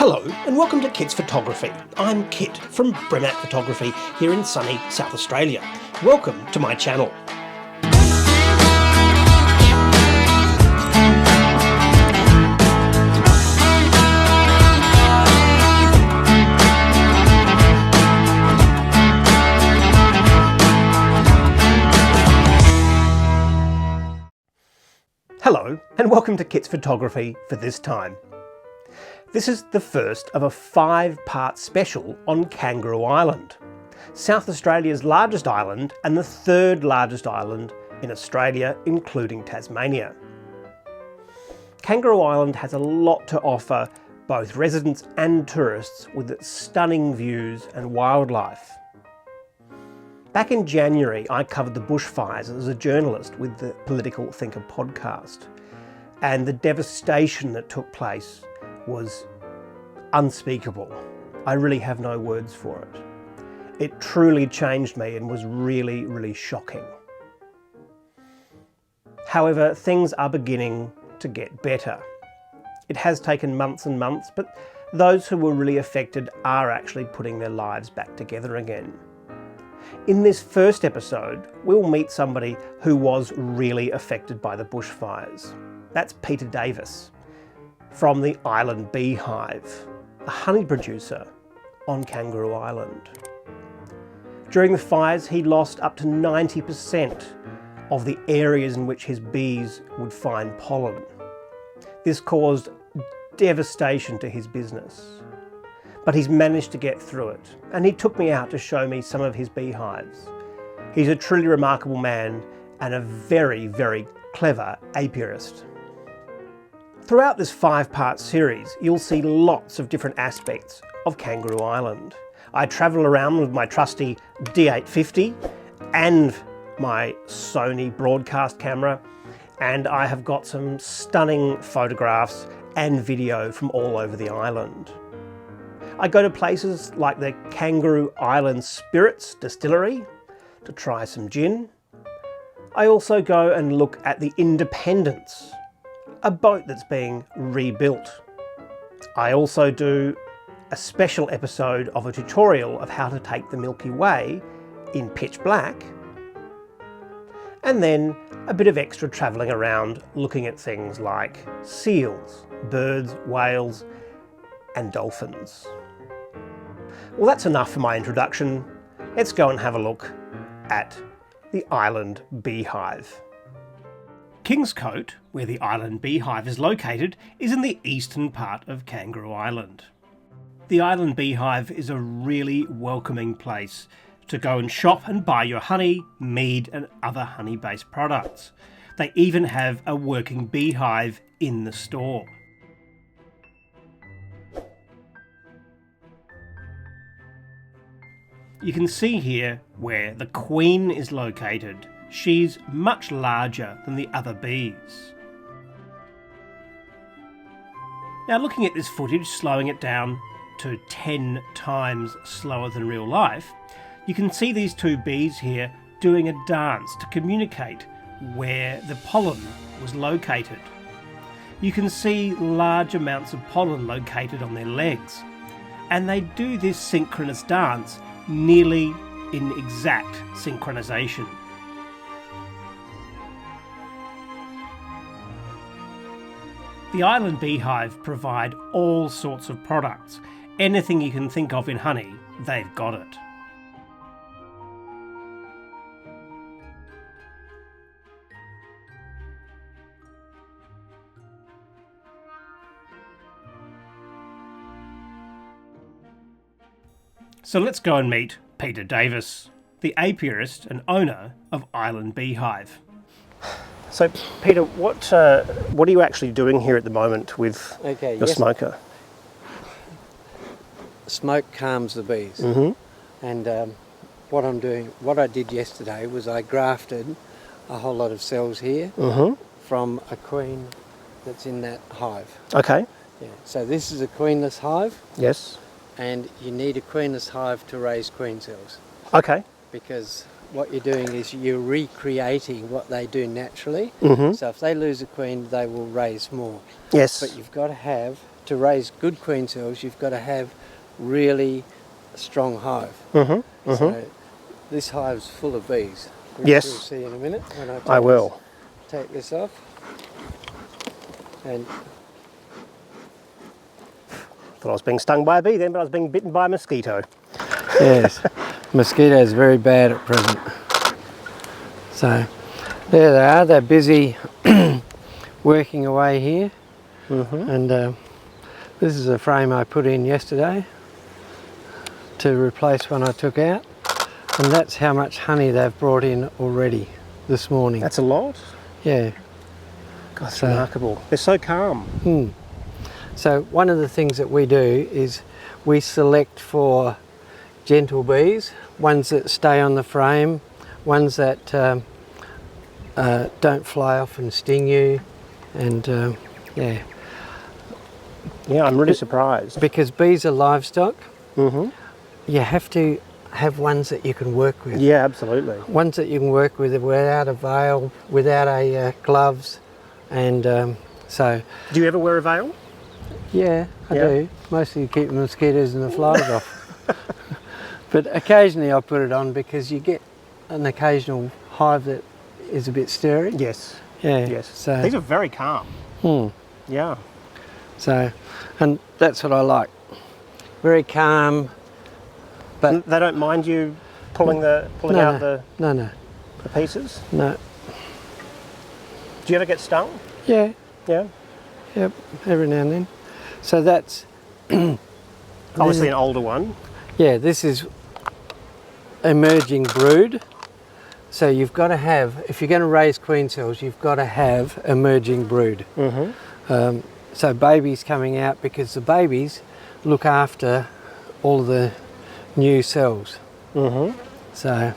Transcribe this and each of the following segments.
Hello and welcome to Kit's Photography. I'm Kit from Bremac Photography here in sunny South Australia. Welcome to my channel. Hello and welcome to Kit's Photography for this time. This is the first of a 5-part special on Kangaroo Island, South Australia's largest island and the 3rd largest island in Australia, including Tasmania. Kangaroo Island has a lot to offer both residents and tourists with its stunning views and wildlife. Back in January, I covered the bushfires as a journalist with the Political Thinker podcast, and the devastation that took place was unspeakable. I really have no words for it. It truly changed me and was really shocking. However, things are beginning to get better. It has taken months and months, but those who were really affected are actually putting their lives back together again. In this first episode, we'll meet somebody who was really affected by the bushfires. That's Peter Davis from the Island Beehive, a honey producer on Kangaroo Island. During the fires, he lost up to 90% of the areas in which his bees would find pollen. This caused devastation to his business, but he's managed to get through it, and he took me out to show me some of his beehives. He's a truly remarkable man and a very clever apiarist. Throughout this 5-part series, you'll see lots of different aspects of Kangaroo Island. I travel around with my trusty D850 and my Sony broadcast camera, and I have got some stunning photographs and video from all over the island. I go to places like the Kangaroo Island Spirits Distillery to try some gin. I also go and look at the Independence, a boat that's being rebuilt. I also do a special episode of a tutorial of how to take the Milky Way in pitch black, and then a bit of extra travelling around looking at things like seals, birds, whales and dolphins. Well, that's enough for my introduction. Let's go and have a look at the Island Beehive. Kingscote, where the Island Beehive is located, is in the eastern part of Kangaroo Island. The Island Beehive is a really welcoming place to go and shop and buy your honey, mead and other honey-based products. They even have a working beehive in the store. You can see here where the Queen is located. She's much larger than the other bees. Now, looking at this footage, slowing it down to 10 times slower than real life, you can see these 2 bees here doing a dance to communicate where the pollen was located. You can see large amounts of pollen located on their legs, and they do this synchronous dance nearly in exact synchronization. The Island Beehive provide all sorts of products. Anything you can think of in honey, they've got it. So let's go and meet Peter Davis, the apiarist and owner of Island Beehive. So, Peter, what are you actually doing here at the moment with your smoker? Smoke calms the bees. And what I did yesterday was I grafted a whole lot of cells here from a queen that's in that hive. Okay. Yeah. So this is a queenless hive. Yes. And you need a queenless hive to raise queen cells. Okay. Because what you're doing is you're recreating what they do naturally. So if they lose a queen, they will raise more. Yes. But you've got to have to raise good queen cells, you've got to have really strong hive. So this hive's full of bees, which Yes. you'll see in a minute when I will. take this off. And Thought I was being stung by a bee then, but I was being bitten by a mosquito. yes, mosquitoes are very bad at present. So there they are, they're busy working away here. And this is a frame I put in yesterday to replace one I took out. And that's how much honey they've brought in already this morning. That's a lot. Yeah. God, that's remarkable. They're so calm. So one of the things that we do is we select for gentle bees, ones that stay on the frame, ones that don't fly off and sting you, and yeah. Yeah, I'm really surprised. Because bees are livestock, you have to have ones that you can work with. Yeah, absolutely. Ones that you can work with without a veil, without a gloves, and so. Do you ever wear a veil? Yeah, I do. Mostly to keep the mosquitoes and the flies off. But occasionally I put it on because you get an occasional hive that is a bit stirry. Yes. Yeah. Yes. So These are very calm. Yeah. So, and that's what I like. Very calm. But And they don't mind you pulling out the pieces? No. Do you ever get stung? Yeah. Yeah. Yep. Every now and then. So that's Obviously an older one. yeah. This is emerging brood. So you've got to have, if you're going to raise queen cells, you've got to have emerging brood. So babies coming out, because the babies look after all of the new cells. So,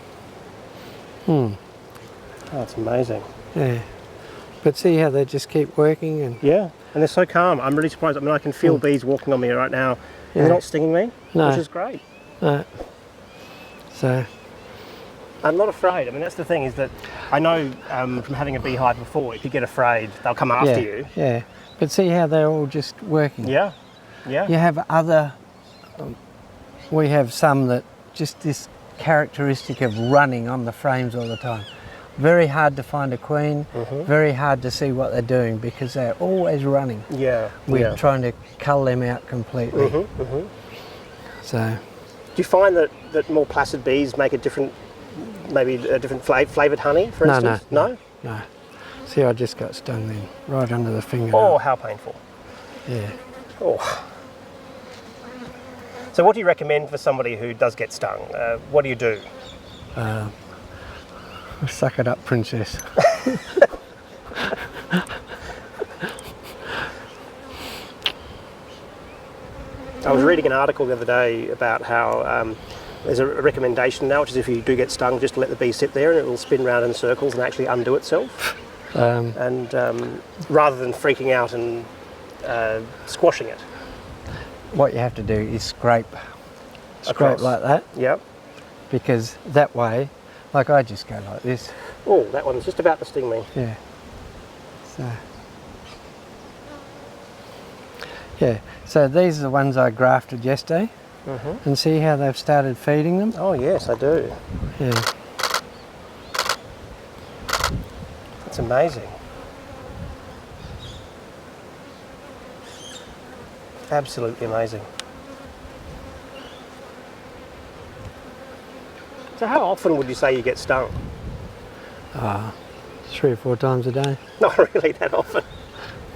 Oh, that's amazing. yeah. But see how they just keep working, and Yeah, and they're so calm. I'm really surprised. I mean, I can feel bees walking on me right now. And they're not stinging me, No. which is great. So I'm not afraid. I mean, that's the thing, is that I know from having a beehive before, if you get afraid, they'll come after you. Yeah. But see how they're all just working. Yeah, yeah. You have other. We have some that just this characteristic of running on the frames all the time. Very hard to find a queen, very hard to see what they're doing because they're always running. Yeah, We're trying to cull them out completely. So, do you find that more placid bees make a different, maybe a different flavoured honey, for instance? No. See, I just got stung then, right under the finger. Oh, how painful. Yeah. Oh. So what do you recommend for somebody who does get stung? What do you do? Suck it up, princess. I was reading an article the other day about how there's a recommendation now, which is if you do get stung, just let the bee sit there and it will spin round in circles and actually undo itself. And rather than freaking out and squashing it. What you have to do is scrape Across. like that, Yep. because that way, like I just go like this. Oh, that one's just about to sting me. Yeah. So. Yeah. So these are the ones I grafted yesterday, and see how they've started feeding them. Oh yes, I do. Yeah. That's amazing. Absolutely amazing. So how often would you say you get stung? 3 or 4 times a day, Not really that often.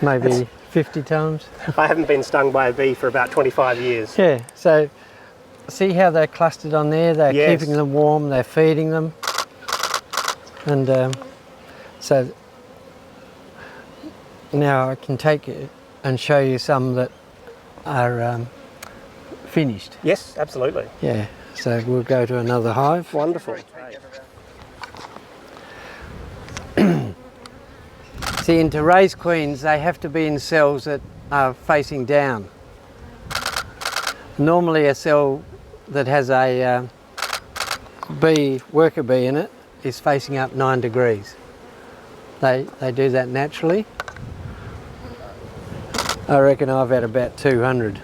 maybe 50 times. I haven't been stung by a bee for about 25 years. Yeah. So see how they're clustered on there. They're Yes. keeping them warm. They're feeding them, and so now I can take it and show you some that are finished. Yes, absolutely. Yeah. So we'll go to another hive. Wonderful. See, and to raise queens, they have to be in cells that are facing down. Normally a cell that has a worker bee in it is facing up 9 degrees. They do that naturally. I reckon I've had about 200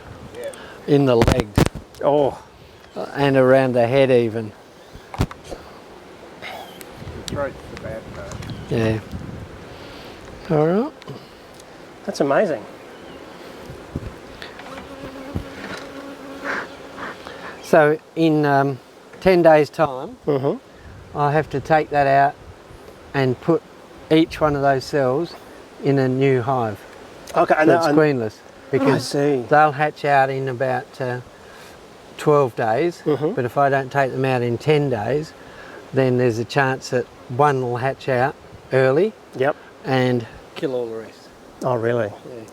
in the legs. Oh, And around the head even. The throat's the bad part. Yeah. All right. that's amazing. So in 10 days' time, Mm-hmm. I have to take that out and put each one of those cells in a new hive Okay, and that's queenless, because see. they'll hatch out in about 12 days. Mhm. But if I don't take them out in 10 days, then there's a chance that one will hatch out early Yep. and kill all the rest. Oh, really? Yeah.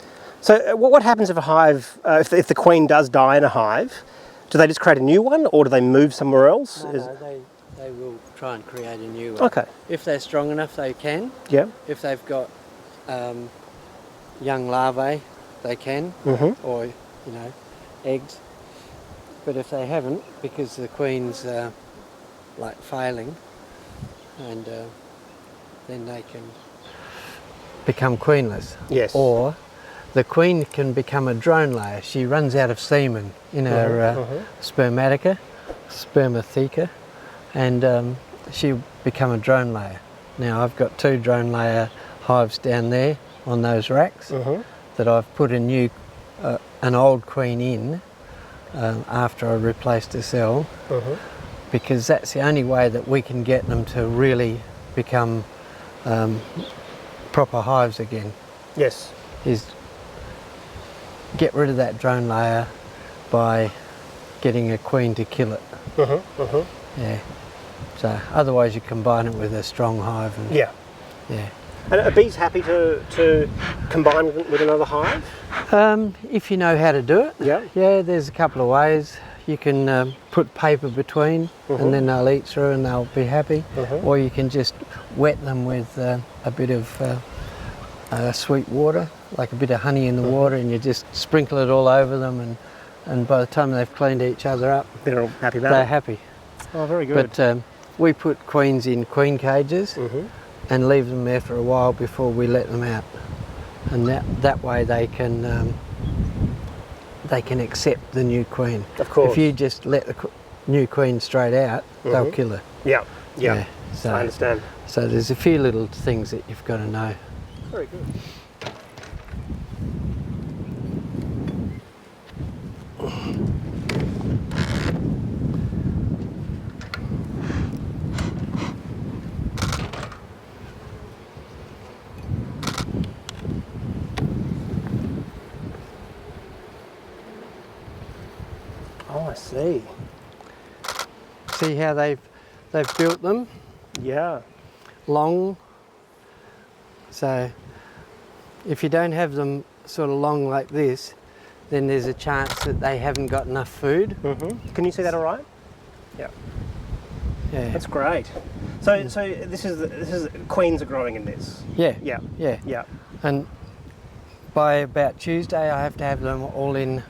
So what happens if a hive, if the queen does die in a hive, do they just create a new one, or do they move somewhere else? No, they will try and create a new one. Okay. If they're strong enough, they can. Yep. If they've got young larvae, they can, Mm-hmm. or eggs. But if they haven't, because the queen's like failing, and then they can become queenless. Yes. Or the queen can become a drone layer. She runs out of semen in her spermatheca, and she'll become a drone layer. Now I've got 2 drone layer hives down there on those racks that I've put a new, an old queen in after I replaced a cell, because that's the only way that we can get them to really become proper hives again, Yes. is get rid of that drone layer by getting a queen to kill it. Yeah. So otherwise you combine it with a strong hive. And, Yeah. Yeah. And are bees happy to combine with another hive? If you know how to do it. Yeah. Yeah, there's a couple of ways. You can put paper between and then they'll eat through and they'll be happy. Or you can just wet them with a bit of sweet water, like a bit of honey in the water, and you just sprinkle it all over them, and by the time they've cleaned each other up, They're all happy about they're it. happy. Oh, very good. But we put queens in queen cages and leave them there for a while before we let them out, and that way they can accept the new queen. Of course. If you just let the new queen straight out, they'll kill her. Yeah. Yeah. Yeah, so, I understand. So there's a few little things that you've got to know. Very good. Oh, I see. See how they've built them Yeah. long. So if you don't have them sort of long like this, then there's a chance that they haven't got enough food. Can you see that all right? Yeah. Yeah. That's great. So this is queens are growing in this. Yeah. Yeah. Yeah. Yeah. And by about Tuesday, I have to have them all in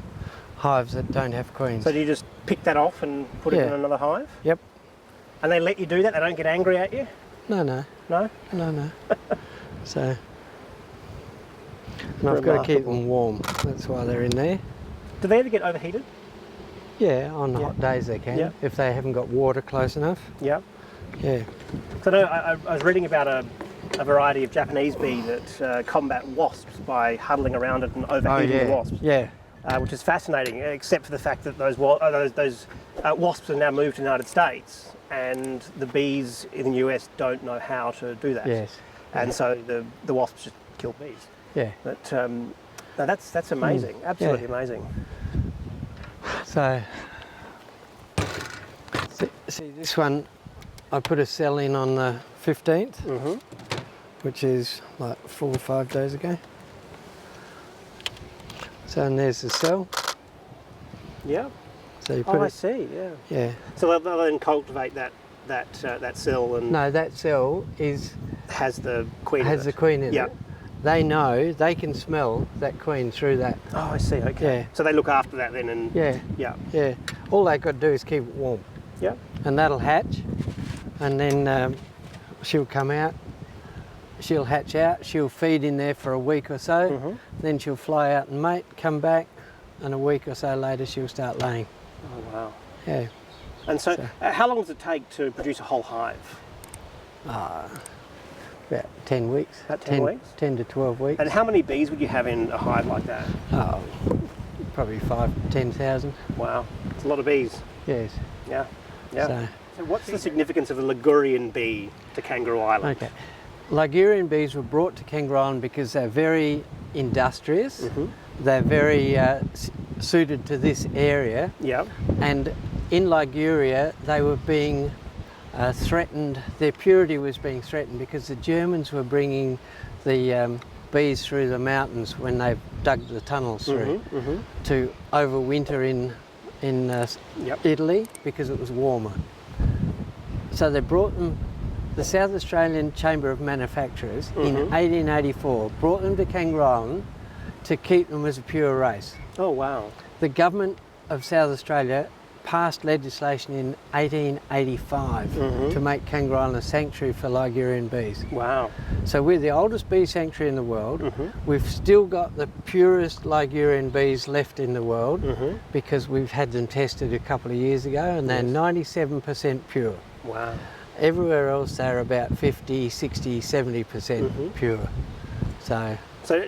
hives that don't have queens. So do you just pick that off and put it Yeah. in another hive? Yep. And they let you do that? They don't get angry at you? No. No? So, and I've got to keep them warm. That's why they're in there. Do they ever get overheated? Yeah, on the hot days they can, Yeah. if they haven't got water close enough. Yeah. Yeah. So I was reading about a variety of Japanese bee that combat wasps by huddling around it and overheating the wasps. Yeah. Which is fascinating, except for the fact that those wasps are now moved to the United States, and the bees in the US don't know how to do that. Yes. And so the wasps just kill bees. Yeah. But no, that's amazing, absolutely amazing. So, see this one, I put a cell in on the 15th, which is like 4 or 5 days ago. So, and there's the cell. Yeah. So you put I it. see. Yeah. Yeah. So they'll then cultivate that cell and No, that cell has the queen. has in the it. queen in Yeah. it. They know, they can smell that queen through that. Oh, I see. Okay. Yeah. So they look after that then, and Yeah. yeah. Yeah. All they've got to do is keep it warm. Yeah. And that'll hatch, and then she'll come out. she'll hatch out, she'll feed in there for a week or so, then she'll fly out and mate, come back, and a week or so later she'll start laying. Oh wow. Yeah. And so, how long does it take to produce a whole hive? About 10 weeks. About 10 weeks? 10 to 12 weeks. And how many bees would you have in a hive like that? Oh, probably 5,000 to 10,000. Wow, it's a lot of bees. Yes. Yeah, yeah. So, So what's the significance of a Ligurian bee to Kangaroo Island? okay. Ligurian bees were brought to Kangaroo Island because they're very industrious. They're very suited to this area. Yeah. And in Liguria, they were being threatened, their purity was being threatened because the Germans were bringing the bees through the mountains when they dug the tunnels through to overwinter in Italy because it was warmer. So they brought them, the South Australian Chamber of Manufacturers in 1884 brought them to Kangaroo Island to keep them as a pure race. Oh wow. The government of South Australia passed legislation in 1885 to make Kangaroo Island a sanctuary for Ligurian bees. Wow. So we're the oldest bee sanctuary in the world. We've still got the purest Ligurian bees left in the world because we've had them tested a couple of years ago and they're 97% pure. Wow. Everywhere else they're about 50, 60, 70% pure. So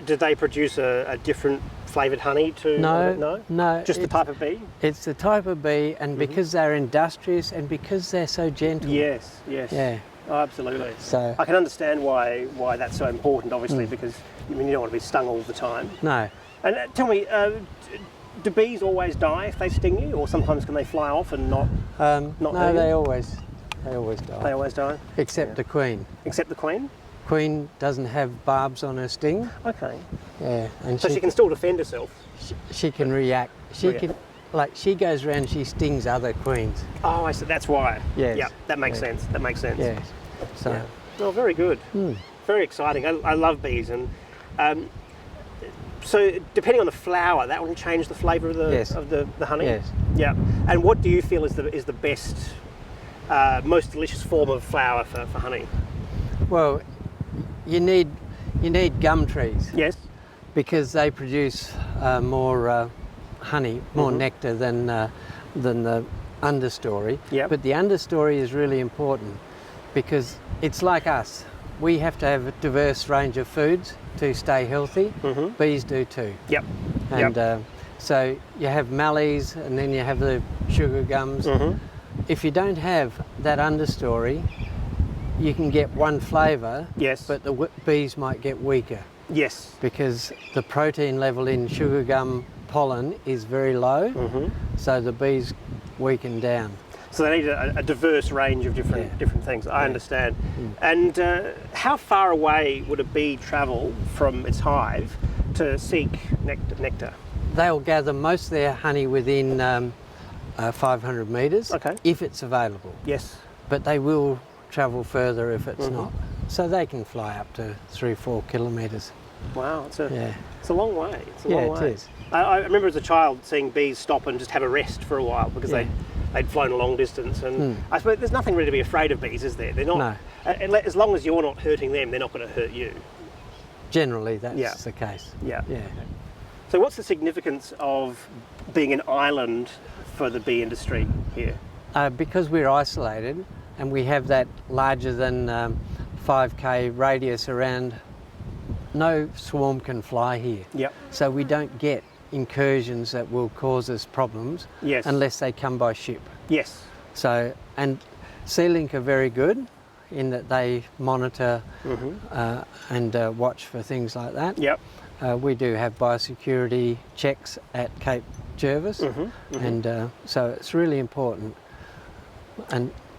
did they produce a different flavoured honey to? No. Just the type of bee? It's the type of bee, and because they're industrious and because they're so gentle. Yes, yes. Yeah. Oh, absolutely. So I can understand why that's so important, obviously, because you don't want to be stung all the time. No. And tell me, do bees always die if they sting you, or sometimes can they fly off and not? No, they always die. They always die. Except the queen. Except the queen. Queen doesn't have barbs on her sting. Okay. Yeah, and So she can still defend herself. She can react. She goes around. She stings other queens. Oh, I see. That's why. Yes. Yeah, that makes sense. That makes sense. Yes. So. Yeah. Oh, very good. Very exciting. I love bees, and so depending on the flower, that will change the flavour of the honey. Yes. Yeah. And what do you feel is the best, most delicious form of flower for honey? Well, you need gum trees. Yes. Because they produce more honey, more nectar than the understory. Yep. But the understory is really important because it's like us. We have to have a diverse range of foods to stay healthy. Bees do too. Yep. And so you have mallees and then you have the sugar gums. If you don't have that understory, you can get one flavour, but the bees might get weaker. Yes. Because the protein level in sugar gum pollen is very low, so the bees weaken down. So they need a diverse range of different things. I understand. And how far away would a bee travel from its hive to seek nectar? They'll gather most of their honey within 500 metres, if it's available. Yes. But they will travel further if it's not. So they can fly up to 3-4 kilometres. Wow, it's a long way. It's a long way. It is. I remember as a child seeing bees stop and just have a rest for a while because they'd flown a long distance, and I suppose there's nothing really to be afraid of bees, is there? They're not. As long as you're not hurting them, they're not going to hurt you. Generally, that's the case. Yeah. Yeah. So what's the significance of being an island for the bee industry here? Because we're isolated and we have that larger than 5k radius around, no swarm can fly here. Yep. So we don't get incursions that will cause us problems unless they come by ship. Yes. So, and Sea-Link are very good in that they monitor and watch for things like that. Yep. We do have biosecurity checks at Cape Jervis, and so it's really important.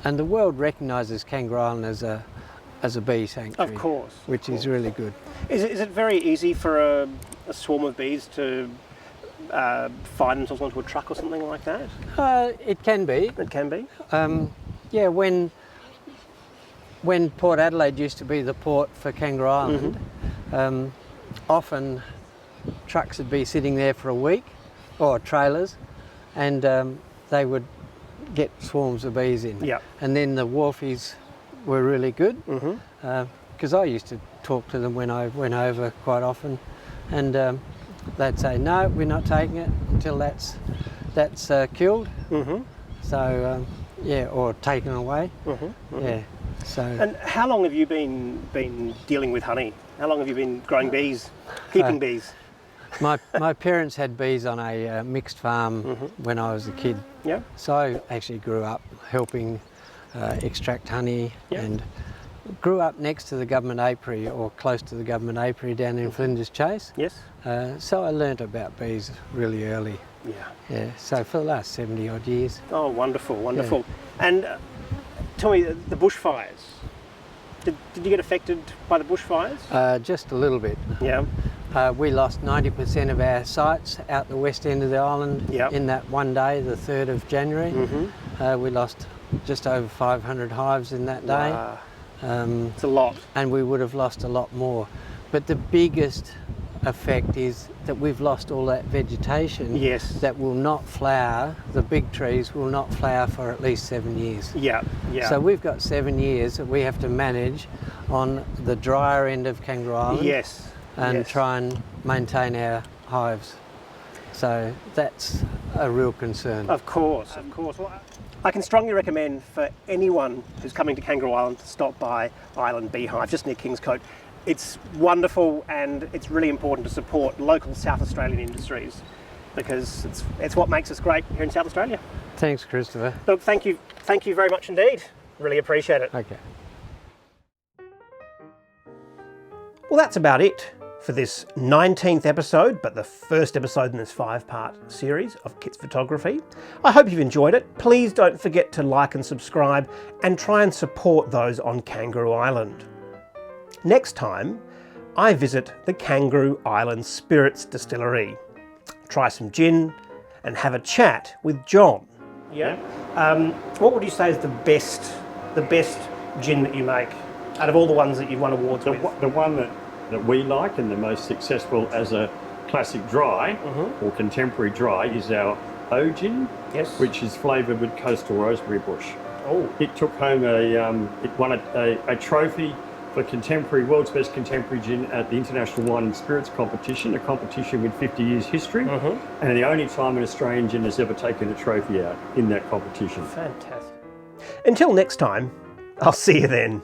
And the world recognises Kangaroo Island as a bee sanctuary. Of course. Which is really good. Is it very easy for a swarm of bees to find themselves onto a truck or something like that? It can be. It can be? Yeah, when Port Adelaide used to be the port for Kangaroo Island, often trucks would be sitting there for a week, or trailers, and they would get swarms of bees in. Yep. And then the wharfies were really good. because I used to talk to them when I went over quite often, and they'd say, no, we're not taking it until that's killed. Mm-hmm. So yeah, or taken away. Mm-hmm. Mm-hmm. Yeah. So. And how long have you been dealing with honey? How long have you been growing bees, keeping bees? My parents had bees on a mixed farm when I was a kid. Yeah. So I actually grew up helping extract honey, Yeah. and grew up next to the government apiary, or close to the government apiary down in Flinders Chase. Yes. So I learnt about bees really early. Yeah. Yeah. So for the last 70 odd years. Oh, wonderful, wonderful. Yeah. And tell me, the bushfires. Did you get affected by the bushfires? Just a little bit. Yeah. We lost 90% of our sites out the west end of the island in that one day, the 3rd of January. Mm-hmm. We lost just over 500 hives in that day. Wow. It's a lot. And we would have lost a lot more. But the biggest effect is that we've lost all that vegetation that will not flower. The big trees will not flower for at least 7 years. Yeah, yeah. So we've got 7 years that we have to manage on the drier end of Kangaroo Island. Yes. And try and maintain our hives. So that's a real concern. Of course, of course. Well, I can strongly recommend for anyone who's coming to Kangaroo Island to stop by Island Beehive, just near Kingscote. It's wonderful, and it's really important to support local South Australian industries, because it's what makes us great here in South Australia. Thanks, Christopher. Look, thank you very much indeed. Really appreciate it. Okay. Well, that's about it for this 19th episode, but the first episode in this 5-part series of Kit's Photography. I hope you've enjoyed it. Please don't forget to like and subscribe, and try and support those on Kangaroo Island. Next time, I visit the Kangaroo Island Spirits Distillery, try some gin, and have a chat with John. Yeah. What would you say is the best gin that you make out of all the ones that you've won awards with? The one that we like and the most successful as a classic dry or contemporary dry is our O gin, which is flavoured with coastal rosemary bush. Oh. It took home it won a trophy for world's best contemporary gin at the International Wine and Spirits competition, a competition with 50 years history, and the only time an Australian gin has ever taken a trophy out in that competition. Fantastic. Until next time, I'll see you then.